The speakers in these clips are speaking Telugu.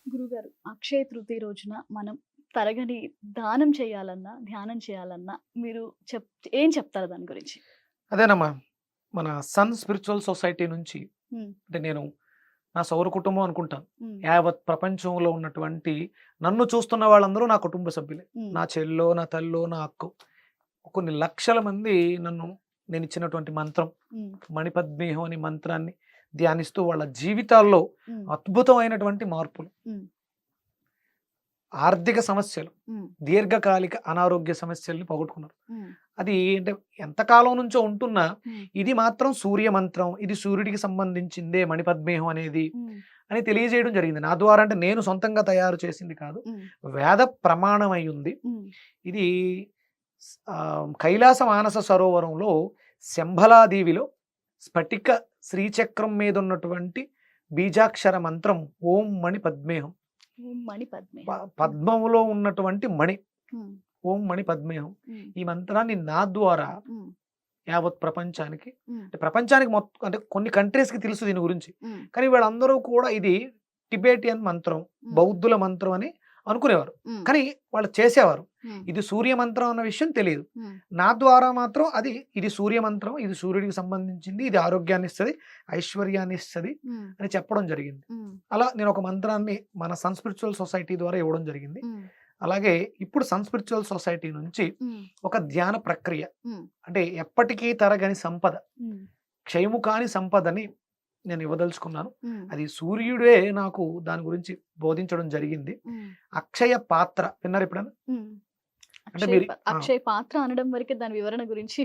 గురుగారు, అక్షయ తృతీయ రోజున మనం తరగని దానం చేయాలన్నా, ధ్యానం చేయాలన్నా మీరు చెప్ ఏం చెప్తారు దాని గురించి? అదేనమ్మా. మన సన్ స్పిరిచువల్ సొసైటీ నుంచి హ్మ్. అంటే నేను నా సౌర కుటుంబం అనుకుంటాను. హ్మ్. యావత్ ప్రపంచంలో ఉన్నటువంటి నన్ను చూస్తున్న వాళ్ళందరూ నా కుటుంబ సభ్యులే. హ్మ్. నా చెల్లో, నా తల్లో, నా అక్కో కొన్ని లక్షల మంది నన్ను నేనిచ్చినటువంటి మంత్రం హ్మ్. మణిపద్మేహం అనే మంత్రాన్ని ధ్యానిస్తూ వాళ్ళ జీవితాల్లో హ్మ్. అద్భుతమైనటువంటి మార్పులు, హ్మ్. ఆర్థిక సమస్యలు, హ్మ్. దీర్ఘకాలిక అనారోగ్య సమస్యల్ని పోగొట్టుకున్నారు. హ్మ్. అది అంటే ఎంతకాలం నుంచో ఉంటున్నా, హ్మ్. ఇది మాత్రం సూర్య మంత్రం. ఇది సూర్యుడికి సంబంధించిందే మణిపద్మేహం అనేది హ్మ్. అని తెలియజేయడం జరిగింది. నా ద్వారా అంటే నేను సొంతంగా తయారు చేసింది కాదు. హ్మ్. వేద ప్రమాణమై ఉంది. హ్మ్. ఇది కైలాస మానస సరోవరంలో శంభలాదేవిలో స్ఫటిక శ్రీచక్రం మీద ఉన్నటువంటి బీజాక్షర మంత్రం ఓం మణి పద్మేహం. ఓం మణి పద్మే. హ్మ్. పద్మములో ఉన్నటువంటి మణి హ్మ్. ఓం మణి పద్మేహం. హ్మ్. ఈ మంత్రాన్ని నా ద్వారా హ్మ్. యావత్ ప్రపంచానికి హ్మ్. అంటే ప్రపంచానికి మొత్తం అంటే కొన్ని కంట్రీస్‌కి తెలుసు దీని గురించి. హ్మ్. కానీ వీళ్ళందరూ కూడా ఇది టిబేటియన్ మంత్రం, హ్మ్. బౌద్ధుల మంత్రం అని అనుకునేవారు. హ్మ్. కానీ వాళ్ళు చేసేవారు. హ్మ్. ఇది సూర్య మంత్రం అన్న విషయం తెలీదు. హ్మ్. నా ద్వారా మాత్రం ఇది సూర్య మంత్రం, ఇది సూర్యుడికి సంబంధించింది, ఇది ఆరోగ్యాన్నిస్తది, ఐశ్వర్యాన్నిస్తది హ్మ్. అని చెప్పడం జరిగింది. హ్మ్. అలా నేను ఒక మంత్రాన్ని మన సన్ స్పిరిచువల్ సొసైటీ ద్వారా ఇవ్వడం జరిగింది. హ్మ్. అలాగే ఇప్పుడు సన్ స్పిరిచువల్ సొసైటీ నుంచి హ్మ్. ఒక ధ్యాన ప్రక్రియ హ్మ్. అంటే ఎప్పటికీ తరగని సంపద, హ్మ్. క్షయము కాని సంపదని నేను ఇవ్వదలుచుకున్నాను. హ్మ్. అది సూర్యుడే నాకు దాని గురించి బోధించడం జరిగింది. హ్మ్. అక్షయ పాత్ర విన్నారా ఎప్పుడైనా? హ్మ్. అంటే మీరు ఆ! అక్షయ్ పాత్ర అనడం వరకే దాని వివరణ గురించి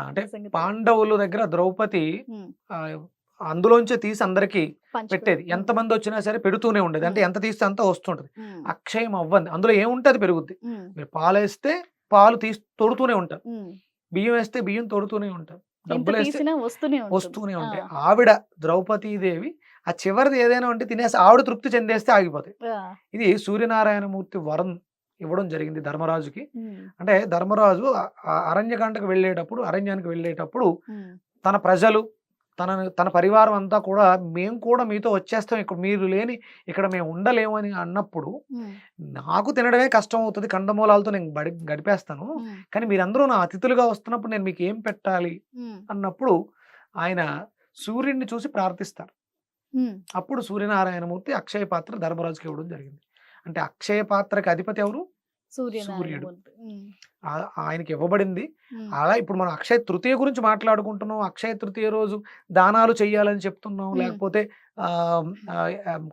అంటే సంగతి తెలీదు. పాండవుల దగ్గర ద్రౌపది హ్మ్. ఆహ్, అందులోంచే తీసి అందరికి పంచిపెట్టు. పెట్టేది. హ్మ్. ఎంతమందొచ్చినా సరే పెడుతూనే ఉండేది. అంటే హ్మ్. ఎంత తీస్తే అంత వస్తుంటది. హ్మ్. అక్షయం అవ్వంది. అందులో ఏముంటే అది పెరుగుద్ది. హ్మ్. మీరు పాలేస్తే పాలు తోడుతూనే ఉంటారు. హ్మ్. బియ్యం ఏస్తే బియ్యం తోడుతూనే ఉంటారు. ఎంత డబ్బులేస్తే తీసినా వస్తూనే ఉంటుంది. వస్తూనే ఆ! ఉంటాయి. ఆవిడ ద్రౌపదీదేవి ఆ చివరిది ఏదైనా ఉంటే తినేసి ఆవిడ తృప్తి చెందేస్తే ఆగిపోతాయి. ఆ! ఇది సూర్యనారాయణమూర్తి వరం ఇవ్వడం జరిగింది ధర్మరాజుకి. హ్మ్. అంటే ధర్మరాజు అరణ్యకాండకు అరణ్యానికి వెళ్ళేటప్పుడు హ్మ్. తన ప్రజలు, తన పరివారం అంతా కూడా మేము కూడా మీతో వచ్చేస్తాం. ఇక్కడ మీరు లేని ఇక్కడ మేము ఉండలేము అని అన్నప్పుడు, హ్మ్. నాకు తినడమే కష్టం అవుతది. కందమూలాలతో నేను గడిపేస్తాను. హ్మ్. కానీ మీరందరూ నా అతిథులుగా వస్తున్నప్పుడు నేను మీకేం పెట్టాలి హ్మ్. అన్నప్పుడు ఆయన సూర్యుడిని చూసి ప్రార్థిస్తారు. హ్మ్. అప్పుడు సూర్యనారాయణమూర్తి అక్షయ పాత్ర ధర్మరాజుకి ఇవ్వడం జరిగింది. అంటే అక్షయ పాత్రకి అధిపతి ఎవరు? సూర్యుడు. సూర్యనారాయణమూర్తి. హ్మ్. ఆయనకి ఇవ్వబడింది. హ్మ్. అలా ఇప్పుడు మనం అక్షయ తృతీయ గురించి మాట్లాడుకుంటున్నాం. అక్షయ తృతీయ రోజు దానాలు చేయాలని చెప్తున్నాం. హ్మ్. లేకపోతే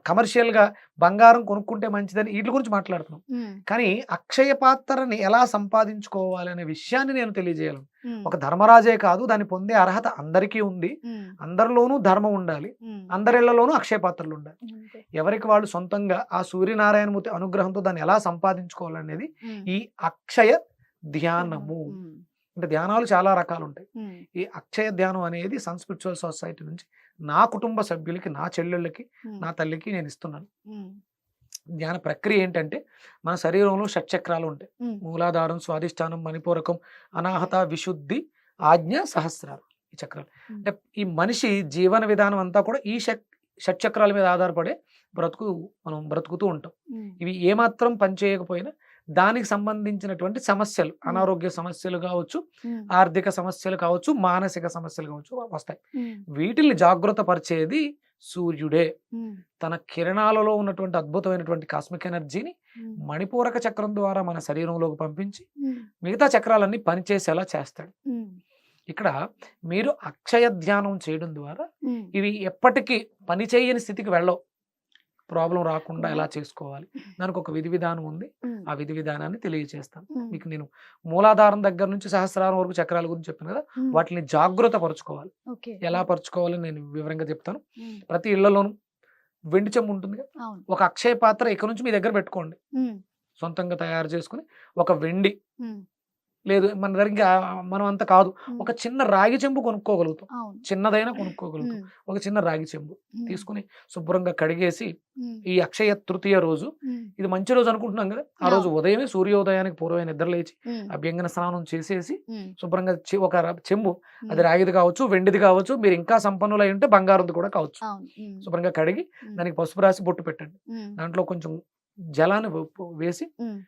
కమర్షియల్‌గా బంగారం కొనుక్కుంటే మంచిదని ఈట్లి గురించి మాట్లాడుతున్నాం. హ్మ్. కానీ అక్షయ పాత్రని ఎలా సంపాదించుకోవాలి అనే విషయాన్ని నేను తెలియజేయాలను. హ్మ్. ఒక ధర్మరాజే కాదు దాన్ని పొందే అర్హత అందరికీ ఉంది. హ్మ్. అందరిలోనూ ధర్మం ఉండాలి. హ్మ్. అందరిళ్ళలోనూ అక్షయ పాత్రలుండాలి. అంతే. ఎవరికి వాళ్ళు సొంతంగా ఆ సూర్యనారాయణమూర్తి అనుగ్రహంతో దాన్ని ఎలా సంపాదించుకోవాలనేది హ్మ్. ఈ అక్షయ ధ్యానం. ధ్యానము. హ్మ్. అంటే ధ్యానాలు చాలా రకాలుంటాయి. హ్మ్. ఈ అక్షయ ధ్యానం అనేది సన్ స్పిరిచువల్ సొసైటీ నుంచి నా కుటుంబ సభ్యులకి, నా చెల్లెళ్ళకి, హ్మ్. నా తల్లికి నేనిస్తున్నాను. హ్మ్. ధ్యాన ప్రక్రియ ఏంటంటే, మన శరీరంలో షట్చక్రాలుంటాయి. హ్మ్. మూలాధారం, స్వాదిష్టానం, మణిపూరకం, అనాహత, విశుద్ధి, ఆజ్ఞ, సహస్రారం. ఈ చక్రాలు. హ్మ్. అంటే ఈ మనిషి జీవన విధానం అంతా కూడా ఈ షట్చక్రాల మీద ఆధారపడే బ్రతుకు మనం బ్రతుకుతూ ఉంటాం. హ్మ్. ఇవి ఏమాత్రం పని చేయకపోయినా దానికి సంబంధించినటువంటి సమస్యలు, హ్మ్. అనారోగ్య సమస్యలు కావచ్చు, హ్మ్. ఆర్థిక సమస్యలు కావచ్చు, మానసిక సమస్యలు కావచ్చు వస్తాయి. హ్మ్. వీటిల్ని జాగృత పరిచేది సూర్యుడే. హ్మ్. తన కిరణాలలో ఉన్నటువంటి అద్భుతమైనటువంటి కాస్మిక్ ఎనర్జీని హ్మ్. మణిపూరక చక్రం ద్వారా మన శరీరంలోకి పంపించి హ్మ్. మిగతా చక్రాలన్నీ పనిచేసేలా చేస్తాడు. హ్మ్. ఇక్కడ మీరు అక్షయ ధ్యానం చేయడం ద్వారా హ్మ్. ఇవి ఎప్పటికీ పని చేయని స్థితికి వెళ్ళవు. ప్రాబ్లమ్ రాకుండా కూడా ఎలా చేసుకోవాలి? దానికి ఒక విధి విధానం ఉంది. హ్మ్. ఆ విధి విధానాన్ని తెలియజేస్తాను. హ్మ్. మీకు నేను మూలాధారం దగ్గర నుంచి సహస్రారం వరకు చక్రాల గురించి చెప్పాను కదా! హ్మ్. వాటిని జాగృత పరుచుకోవాలి. ఓకే. ఎలా హ్మ్. పరుచుకోవాలో నేను వివరంగా చెప్తాను. హ్మ్. ప్రతి ఇళ్లలోనూ వెండి చెంబు ఉంటుంది కదా! అవును. ఒక అక్షయ పాత్ర ఇక నుంచి మీ దగ్గర పెట్టుకోండి. హ్మ్. సొంతంగా తయారు చేసుకొని ఒక వెండి హ్మ్. లేదు మన దగ్గర ఇంకా మనం అంత కాదు. ఉమ్, ఒక చిన్న రాగి చెంబు కొనుక్కోగలుగుతాం. అవును. చిన్నదైనా కొనుక్కోగలుగుతాం. ఉమ్, ఒక చిన్న రాగి చెంబు ఉమ్, తీసుకొని శుభ్రంగా కడిగేసి ఉమ్, ఈ అక్షయ తృతీయ రోజు ఉమ్, ఇది మంచి రోజు అనుకుంటున్నాం కదా! ఆ రోజు అవును. ఉదయమే సూర్యోదయానికి పూర్వమే నిద్ర లేచి ఉమ్, అభ్యంగన స్నానం చేసేసి ఉమ్, శుభ్రంగా ఒక చెంబు అది ఉమ్, రాగిది కావచ్చు, వెండిది కావచ్చు, మీరు ఇంకా సంపన్నులై ఉంటే బంగారంది కూడా కావచ్చు. అవును. ఉమ్, శుభ్రంగా కడిగి ఉమ్, దానికి పసుపు రాసి బొట్టు పెట్టండి. ఉమ్, దాంట్లో కొంచెం జలాన్ని వేసి ఉమ్,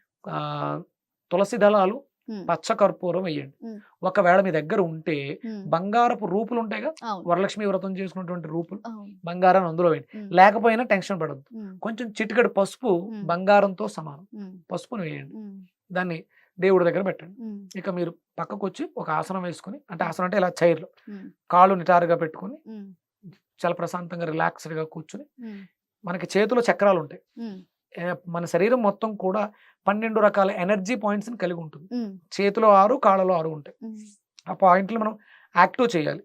తులసి దళాలు, ఉమ్, పచ్చ కర్పూరం వేయండి. ఉమ్, ఒకవేళ మీ దగ్గర ఉంటే ఉమ్, బంగారపు రూపులు ఉంటాయిగా, అవును. వరలక్ష్మి వ్రతం చేసుకున్నటువంటి రూపులు, అవును. బంగారాన్ని అందులో వేయండి. ఉమ్, లేకపోయినా టెన్షన్ పడద్దు. ఉమ్, కొంచెం చిటికెడు పసుపు ఉమ్, బంగారంతో సమానం. ఉమ్, పసుపుని వేయండి. ఉమ్, దాన్ని దేవుడి దగ్గర పెట్టండి. ఉమ్, ఇక మీరు పక్కకు వచ్చి ఒక ఆసనం వేసుకొని, అంటే ఆసనం అంటే ఇలా చైర్లో ఉమ్, కాళ్ళు నిటారుగా పెట్టుకొని ఉమ్, చాలా ప్రశాంతంగా రిలాక్స్డ్గా కూర్చుని, ఉమ్, మనకి చేతిలో చక్రాలు ఉంటాయి. ఉమ్, మన శరీరం మొత్తం కూడా 12 రకాల ఎనర్జీ పాయింట్స్ని కలిగి ఉంటుంది. ఉమ్, చేతిలో 6, కాళ్ళలో 6 ఉంటాయి. ఉమ్, ఆ పాయింట్లు మనం యాక్టివ్ చేయాలి.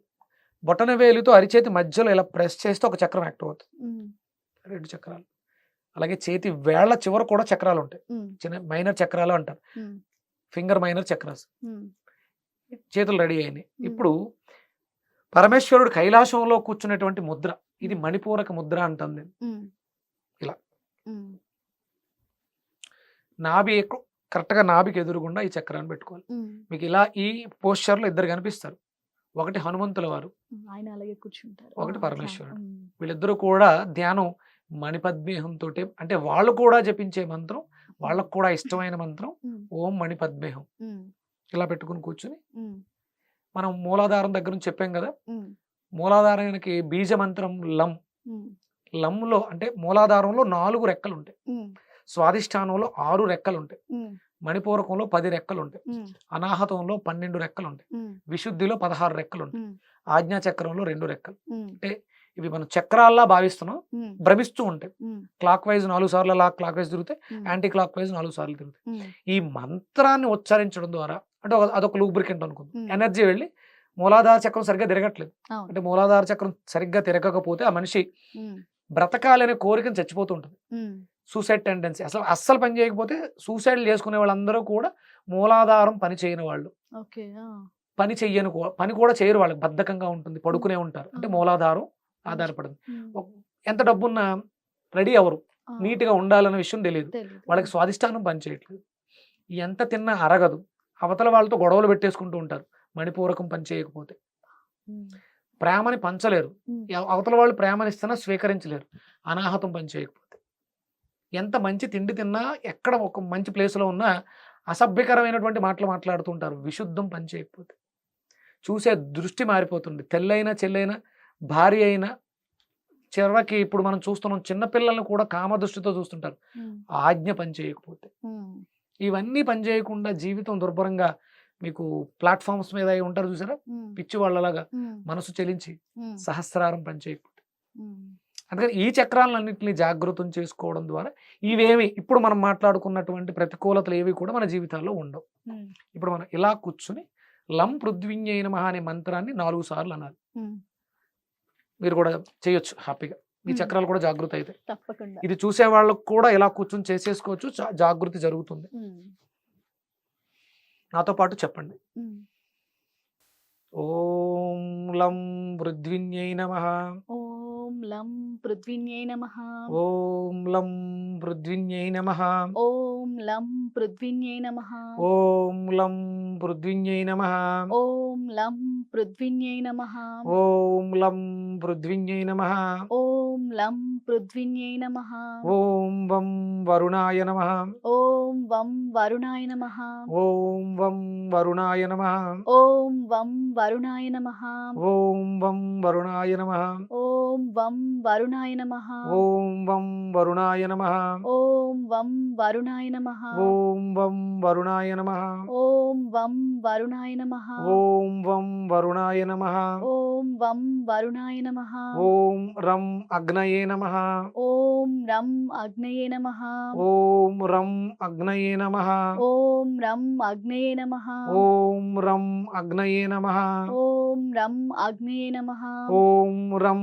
బొటన వేలితో అరిచేతి మధ్యలో ఇలా ప్రెస్ చేస్తే ఒక చక్రం యాక్టివ్ అవుతుంది. ఉమ్, 2 చక్రాలు. అలాగే చేతి వేళ్ల చివర కూడా చక్రాలు ఉంటాయి. ఉమ్, చిన్న మైనర్ చక్రాలు అంటారు. ఉమ్, ఫింగర్ మైనర్ చక్రాస్. ఉమ్, చేతులు రెడీ అయినాయి. ఉమ్, ఇప్పుడు పరమేశ్వరుడు కైలాసంలో కూర్చున్నటువంటి ముద్ర, ఇది ఉమ్, మణిపూరక ముద్ర అంటాం నేను. ఉమ్, ఇలా ఉమ్, నాభి కరెక్ట్గా నాభికి ఎదురుగుండా ఈ చక్రాన్ని పెట్టుకోవాలి. ఉమ్, మీకు ఇలా ఈ పోస్చర్లో ఇద్దరు కనిపిస్తారు. ఒకటి హనుమంతుల వారు, ఆయన అలాగే కూర్చుంటారు. ఒకటి అట్లా. పరమేశ్వరుడు. ఉమ్, వీళ్ళిద్దరూ కూడా ధ్యానం మణిపద్మేహంతో, అంటే వాళ్ళు కూడా జపించే మంత్రం, వాళ్ళకు కూడా ఇష్టమైన మంత్రం ఉమ్, ఓం మణిపద్మేహం. ఉమ్, ఇలా పెట్టుకుని కూర్చుని ఉమ్, మనం మూలాధారం దగ్గర నుంచి చెప్పాం కదా, ఉమ్, మూలాధారానికి బీజ మంత్రం లం. ఉమ్, లంలో అంటే మూలాధారంలో 4 రెక్కలు ఉంటాయి. ఉమ్, స్వాదిష్టానంలో 6 రెక్కలు ఉంటాయి. ఉమ్, మణిపూరకంలో 10 రెక్కలు ఉంటాయి. ఉమ్, అనాహతంలో 12 రెక్కలు ఉంటాయి. ఉమ్, విశుద్ధిలో 16 రెక్కలు ఉంటాయి. ఉమ్, ఆజ్ఞాచక్రంలో 2 రెక్కలు. ఉమ్, అంటే ఇవి మనం చక్రాల్లా భావిస్తున్నాం, ఉమ్, భ్రమిస్తూ ఉంటాయి. ఉమ్, క్లాక్ వైజ్ 4 సార్లు అలా క్లాక్ వైజ్ తిరుగుతాయి, ఉమ్, యాంటీ క్లాక్ వైజ్ 4 సార్లు తిరుగుతాయి. ఉమ్, ఈ మంత్రాన్ని ఉచ్చరించడం ద్వారా, అంటే అదొక లూబ్రికెంట్ అనుకుందాం. ఉమ్. ఎనర్జీ వెళ్ళి మూలాధార చక్రం సరిగ్గా తిరగట్లేదు. అవును. అంటే మూలాధార చక్రం సరిగ్గా తిరగకపోతే ఆ మనిషి ఉమ్, బ్రతకాలనే కోరికను చచ్చిపోతూ ఉంటుంది. ఉమ్, సూసైడ్ టెండెన్సీ, అస్సలు పని చేయకపోతే సూసైడ్లు చేసుకునే వాళ్ళందరూ కూడా మూలాధారం పని చేయని వాళ్ళు. ఓకే. ఆ, పని కూడా చేయరు, వాళ్ళకి బద్ధకంగా ఉంటుంది, పడుకునే ఉంటారు. అంటే మూలాధారం ఆధారపడింది. ఉమ్, ఎంత డబ్బున్నా రెడీ అవ్వరు, ఆ, నీట్గా ఉండాలన్న విషయం తెలియదు. తెలీదు. వాళ్ళకి స్వాదిష్టానం పని చేయట్లేదు. ఎంత తిన్నా అరగదు, అవతల వాళ్ళతో గొడవలు పెట్టేసుకుంటూ ఉంటారు మణిపూరకం పని చేయకపోతే. ఉమ్, ప్రేమని పంచలేరు, ఉమ్, అవతల వాళ్ళు ప్రేమనిస్తున్నా స్వీకరించలేరు అనాహతం పని చేయకపోతే. ఎంత మంచి తిండి తిన్నా, ఎక్కడ ఒక మంచి ప్లేస్లో ఉన్నా అసభ్యకరమైనటువంటి మాటలు మాట్లాడుతుంటారు విశుద్ధం పని చేయకపోతే. చూసే దృష్టి మారిపోతుంది. తెల్లైన చెల్లైన భార్య అయినా, చివరికి ఇప్పుడు మనం చూస్తున్నాం చిన్నపిల్లల్ని కూడా కామదృష్టితో చూస్తుంటారు ఉమ్, ఆజ్ఞ పని చేయకపోతే. ఉమ్, ఇవన్నీ పని చేయకుండా జీవితం దుర్భరంగా, మీకు ప్లాట్ఫామ్స్ మీద అయి ఉంటారు చూసారా, ఉమ్, పిచ్చి వాళ్ళలాగా ఉమ్, మనసు చెలించి ఉమ్, సహస్రారం పని చేయకపోతే. ఉమ్, అందుకని ఈ చక్రాలన్నింటినీ జాగృతం చేసుకోవడం ద్వారా ఇవేమి ఇప్పుడు మనం మాట్లాడుకున్నటువంటి ప్రతికూలతలు ఏవి కూడా మన జీవితాల్లో ఉండవు. ఉమ్, ఇప్పుడు మనం ఇలా కూర్చుని లం పృథ్వీన్యై నమః అనే మంత్రాన్ని 4 సార్లు అనాలి. ఉమ్, మీరు కూడా చేయొచ్చు హ్యాపీగా, మీ ఉమ్. చక్రాలు కూడా జాగృత అవుతాయి. తప్పకుండా. ఇది చూసే వాళ్ళకు కూడా ఇలా కూర్చుని చేసేసుకోవచ్చు, జాగృతి జరుగుతుంది. ఉమ్, నాతో పాటు చెప్పండి. ఉమ్, ఓం లం పృథ్వీన్యై నమః. ఓం లం పృథ్వీన్యై నమః. ఓం లం పృథ్వీన్యై నమః. ఓం లం పృథ్వీన్యై నమః. ఓం లం పృథ్వీన్యై నమః. ఓం లం పృథ్వీన్యై నమః. ఓం లం పృథ్వీన్యై నమః. ఓం లం పృథ్వీన్యై నమః. ఓం వం వరుణాయ నమః. ఓం వం వరుణాయ నమః. ఓం వం వరుణాయ నమః. ఓం వం వరుణాయ నమః. ఓం వం వరుణాయ నమః. ఓం వం వరుణాయ నమః. ఓం వం వరుణాయ నమః. ఓం వం వరుణాయ నమః. ఓం వం వరుణాయ నమః. ఓం వం వరుణాయ నమః. ఓం వం వరుణాయ నమః. ఓం వం వరుణాయ నమః. ఓం రం అగ్నయే నమః. ఓం రం అగ్నయే నమః. ఓం రం అగ్నయే నమః. ఓం రం అగ్నయే నమః. ఓం రం అగ్నయే నమః. ఓం రం అగ్నయే నమః. ఓం రం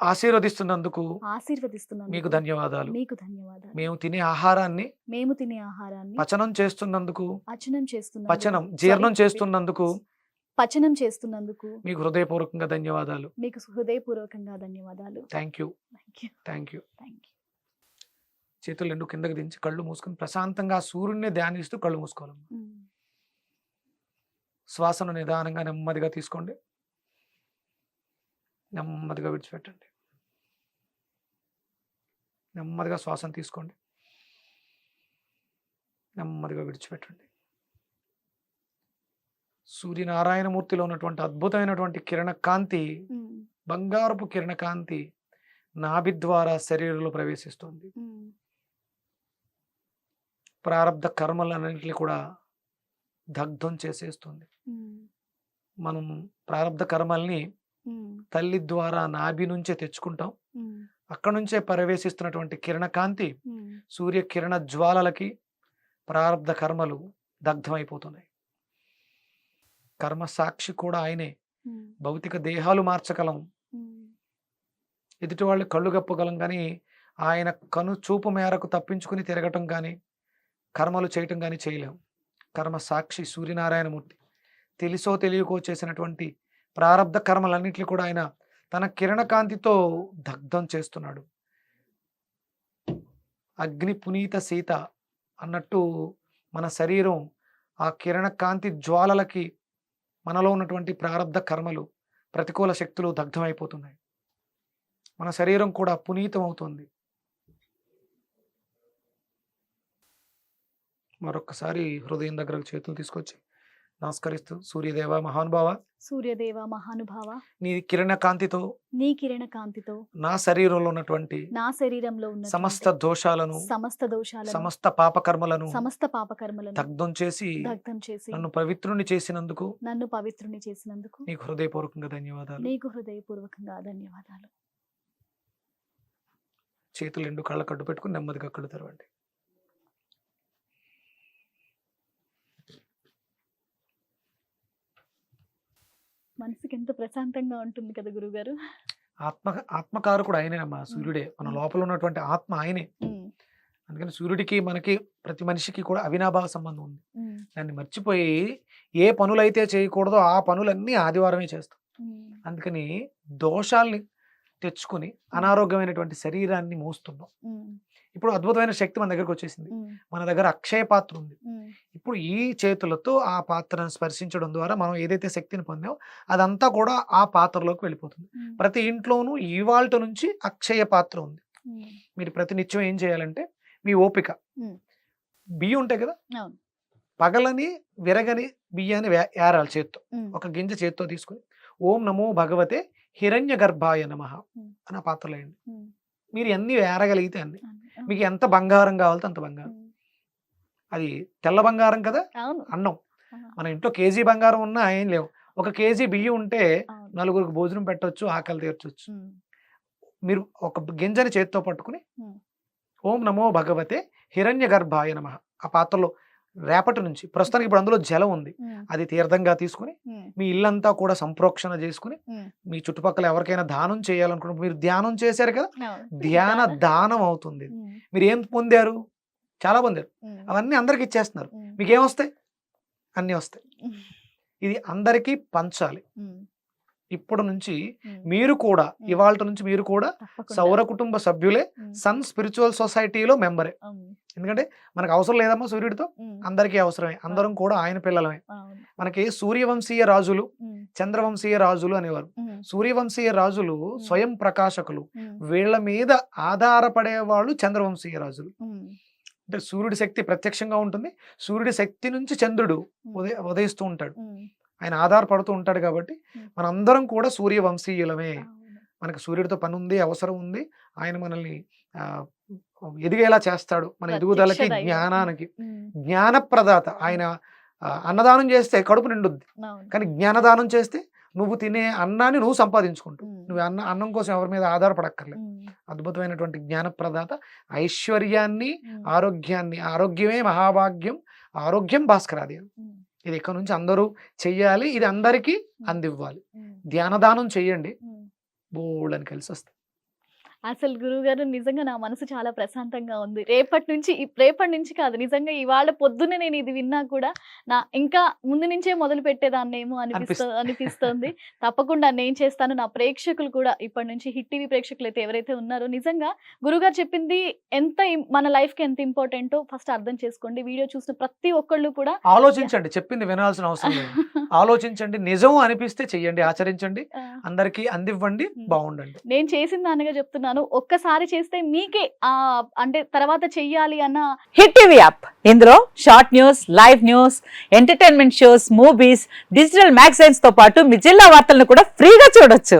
ఆశీర్వదిస్తున్నందుకు మీకు ఆశీర్వదిస్తున్నందుకు ధన్యవాదాలు. మీకు ధన్యవాదాలు. మేము తినే ఆహారాన్ని మేము తినే ఆహారాన్ని పచనం చేస్తున్నందుకు పచనం చేస్తున్నందుకు పచనం జీర్ణం చేస్తున్నందుకు పచనం చేస్తున్నందుకు మీకు హృదయపూర్వకంగా ధన్యవాదాలు. మీకు హృదయపూర్వకంగా ధన్యవాదాలు. Thank you. Thank you. Thank you. Thank you. చేతులు రెండు కిందకి దించి కళ్ళు మూసుకొని ప్రశాంతంగా ఆ సూర్యుడిని ధ్యానిస్తూ కళ్ళు మూసుకోవాలి. శ్వాసను నిదానంగా నెమ్మదిగా తీసుకోండి. నెమ్మదిగా విడిచిపెట్టండి. నెమ్మదిగా శ్వాసను తీసుకోండి. నెమ్మదిగా విడిచిపెట్టండి. సూర్యనారాయణమూర్తిలో ఉన్నటువంటి అద్భుతమైనటువంటి కిరణ కాంతి, బంగారపు కిరణ కాంతి నాభి ద్వారా శరీరంలో ప్రవేశిస్తుంది. ప్రారబ్ధ కర్మలన్నింటినీ కూడా దగ్ధం చేసేస్తుంది. మనం ప్రారబ్ధ కర్మల్ని తల్లి ద్వారా నాభి నుంచే తెచ్చుకుంటాం. అక్కడ నుంచే ప్రవేశిస్తున్నటువంటి కిరణ కాంతి సూర్య కిరణ జ్వాలలకి ప్రారబ్ధ కర్మలు దగ్ధమైపోతున్నాయి. కర్మ సాక్షి కూడా ఆయనే. భౌతిక దేహాలు మార్చగలం, ఎదుటి వాళ్ళు కళ్ళు గప్పగలం, కానీ ఆయన కను చూపు మేరకు తప్పించుకుని తిరగటం కానీ కర్మలు చేయటం కానీ చేయలేం. కర్మ సాక్షి సూర్యనారాయణమూర్తి తెలిసో తెలియకో చేసినటువంటి ప్రారబ్ధ కర్మలన్నింటినీ కూడా ఆయన తన కిరణ కాంతితో దగ్ధం చేస్తున్నాడు. అగ్ని పునీత సీత అన్నట్టు మన శరీరం ఆ కిరణ కాంతి జ్వాలలకి మనలో ఉన్నటువంటి ప్రారబ్ధ కర్మలు, ప్రతికూల శక్తులు దగ్ధమైపోతున్నాయి. మన శరీరం కూడా పునీతం అవుతుంది. మరొక్కసారి హృదయం దగ్గరకు చేతులు తీసుకొచ్చి నమస్కరిస్తూ, సూర్యదేవ మహానుభావ, సూర్యదేవ మహానుభావ, నీ కిరణ కాంతితో నీ కిరణ కాంతితో నా శరీరంలో ఉన్నటువంటి నా శరీరంలో ఉన్న సమస్త దోషాలను సమస్త పాపకర్మలను దగ్ధం చేసి నన్ను పవిత్రుని చేసినందుకు నీకు హృదయపూర్వకంగా ధన్యవాదాలు. చేతులు రెండు కళ్ళ కట్టు పెట్టుకుని నెమ్మదిగా కళ్ళు తెరవండి. మనసుకి ఎంత ప్రశాంతంగా ఉంటుంది కదా గురుగారు. ఆత్మకారకుడు ఆయనేనమ్మా, సూర్యుడే. మన లోపల ఉన్నటువంటి ఆత్మ ఆయనే. అందుకని సూర్యుడికి మనకి ప్రతి మనిషికి కూడా అవినాభావ సంబంధం ఉంది. దాన్ని మర్చిపోయి ఏ పనులైతే చేయకూడదో ఆ పనులన్నీ ఆదివారమే చేస్తాం. అందుకని దోషాల్ని తెచ్చుకుని అనారోగ్యమైనటువంటి శరీరాన్ని మోస్తున్నాం. ఇప్పుడు అద్భుతమైన శక్తి మన దగ్గరకు వచ్చేసింది. మన దగ్గర అక్షయ పాత్ర ఉంది. ఇప్పుడు ఈ చేతులతో ఆ పాత్రను స్పర్శించడం ద్వారా మనం ఏదైతే శక్తిని పొందామో అదంతా కూడా ఆ పాత్రలోకి వెళ్ళిపోతుంది. ప్రతి ఇంట్లోనూ ఇవాల్టి నుంచి అక్షయ పాత్ర ఉంది. మీరు ప్రతి నిత్యం ఏం చేయాలంటే, మీ ఓపిక, బియ్యం ఉంటాయి కదా, పగలని విరగని బియ్యాన్ని ఏరాలి చేత్తో. ఒక గింజ చేత్తో తీసుకుని ఓం నమో భగవతే హిరణ్య గర్భాయ నమః అని ఆ పాత్రలో వేయండి. మీరు ఎన్ని ఏరగలిగితే అన్ని. మీకు ఎంత బంగారం కావాలితే అంత బంగారం. అది తెల్ల బంగారం కదా, అన్నం. మన ఇంట్లో కేజీ బంగారం ఉన్నా ఏం లేవు. ఒక కేజీ బియ్యం ఉంటే నలుగురికి భోజనం పెట్టవచ్చు, ఆకలి తీర్చవచ్చు. మీరు ఒక గింజని చేత్తో పట్టుకుని ఓం నమో భగవతే హిరణ్య గర్భాయ నమః ఆ పాత్రలో రేపటి నుంచి, ప్రస్తుతానికి ఇప్పుడు అందులో జలం ఉంది, అది తీర్థంగా తీసుకుని మీ ఇల్లంతా కూడా సంప్రోక్షణ చేసుకుని మీ చుట్టుపక్కల ఎవరికైనా దానం చేయాలనుకుంటే, మీరు ధ్యానం చేశారు కదా, ధ్యాన దానం అవుతుంది. మీరు ఏం పొందారు? చాలా పొందారు. అవన్నీ అందరికి ఇచ్చేస్తున్నారు. మీకేమొస్తాయి? అన్నీ వస్తాయి. ఇది అందరికీ పంచాలి. ఇప్పుడు నుంచి మీరు కూడా, ఇవాళ నుంచి మీరు కూడా సౌర కుటుంబ సభ్యులే, సన్ స్పిరిచువల్ సొసైటీలో మెంబరే. ఎందుకంటే మనకు అవసరం లేదమ్మా సూర్యుడితో, అందరికీ అవసరమే. అందరం కూడా ఆయన పిల్లలమే. మనకి సూర్యవంశీయ రాజులు, చంద్రవంశీయ రాజులు అనేవారు. సూర్యవంశీయ రాజులు స్వయం ప్రకాశకులు. వీళ్ళ మీద ఆధారపడే వాళ్ళు చంద్రవంశీయ రాజులు. అంటే సూర్యుడి శక్తి ప్రత్యక్షంగా ఉంటుంది. సూర్యుడి శక్తి నుంచి చంద్రుడు ఉదయిస్తూ ఉంటాడు. ఆయన ఆధారపడుతూ ఉంటాడు. కాబట్టి మనందరం కూడా సూర్యవంశీయులమే. మనకు సూర్యుడితో పని ఉంది, అవసరం ఉంది. ఆయన మనల్ని ఎదిగేలా చేస్తాడు. మన ఎదుగుదలకి, జ్ఞానానికి జ్ఞానప్రదాత ఆయన. అన్నదానం చేస్తే కడుపు నిండుద్ది, కానీ జ్ఞానదానం చేస్తే నువ్వు తినే అన్నాన్ని నువ్వు సంపాదించుకుంటావు. నువ్వు అన్నం కోసం ఎవరి మీద ఆధారపడక్కర్లేదు. అద్భుతమైనటువంటి జ్ఞానప్రదాత, ఐశ్వర్యాన్ని, ఆరోగ్యాన్ని. ఆరోగ్యమే మహాభాగ్యం, ఆరోగ్యం భాస్కరాది. ఇది ఇక్కడ నుంచి అందరూ చెయ్యాలి. ఇది అందరికీ అందివ్వాలి. ధ్యానదానం చెయ్యండి, బోల్డని కలిసి వస్తాయి. అసలు గురువుగారు నిజంగా నా మనసు చాలా ప్రశాంతంగా ఉంది. రేపటి నుంచి కాదు, నిజంగా ఇవాళ పొద్దున్నే నేను ఇది విన్నా కూడా ఇంకా ముందు నుంచే మొదలు పెట్టేదాన్నేమో అనిపిస్తోంది. తప్పకుండా నేను చేస్తాను. నా ప్రేక్షకులు కూడా ఇప్పటి నుంచి హిట్ టీవీ ప్రేక్షకులు అయితే ఎవరైతే ఉన్నారో నిజంగా గురువుగారు చెప్పింది మన లైఫ్ కి ఎంత ఇంపార్టెంటో ఫస్ట్ అర్థం చేసుకోండి. వీడియో చూసిన ప్రతి ఒక్కళ్ళు కూడా ఆలోచించండి, చెప్పింది వినాల్సిన అవసరం లేదు. ఆలోచించండి, నిజం అనిపిస్తే చెయ్యండి, ఆచరించండి, అందరికి అందివ్వండి, బాగుండండి. నేను చేసిన దానిగా చెప్తున్నాను. ఒక్కసారి చేస్తే మీకే అంటే తర్వాత చెయ్యాలి అన్న హిట్ టీవీ యాప్ ఇందులో short news, live news, entertainment shows, movies, digital magazines తో పాటు మీ జిల్లా వార్తలను కూడా ఫ్రీగా చూడొచ్చు.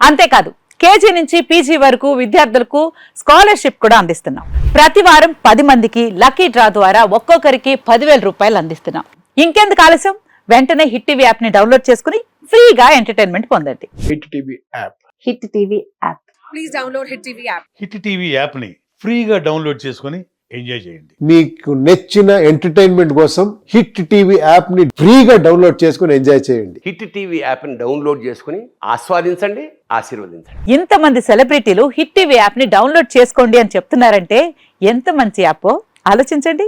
అంతేకాదు కేజీ నుంచి పీజీ వరకు విద్యార్థులకు స్కాలర్షిప్ కూడా అందిస్తున్నాం. ప్రతి వారం 10 మందికి లక్కీ డ్రా ద్వారా ఒక్కొక్కరికి 10,000 రూపాయలు అందిస్తున్నాం. ఇంకెందుకు ఆలస్యం, వెంటనే హిట్ టీవీ యాప్ ని డౌన్లోడ్ చేసుకుని ఫ్రీగా ఎంటర్టైన్మెంట్ పొందండి. Hit TV app. Hit TV app. Please download Hit TV app. Hit TV యాప్ని ఫ్రీగా డౌన్లోడ్ చేసుకొని ఎంజాయ్ చేయండి. మీకు నచ్చిన ఎంటర్టైన్మెంట్ కోసం హిట్ టీవీ యాప్ ని ఫ్రీగా డౌన్లోడ్ చేసుకుని ఎంజాయ్ చేయండి. హిట్ టీవీ యాప్ని డౌన్లోడ్ చేసుకుని ఆస్వాదించండి, ఆశీర్వదించండి. ఇంతమంది సెలబ్రిటీలు హిట్ టీవీ యాప్ ని డౌన్లోడ్ చేసుకోండి అని చెప్తున్నారంటే ఎంత మంచి యాప్ ఆలోచించండి.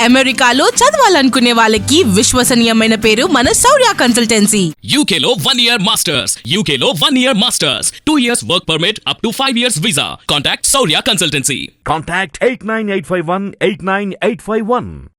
అమెరికాలో చదవాలనుకునే వాళ్ళకి విశ్వసనీయమైన పేరు మన శౌర్య కన్సల్టెన్సీ. UK లో 1 year masters. UK లో 1 year masters. 2 years work permit up to 5 years visa. Contact Saurya Consultancy. Contact 89851 89851.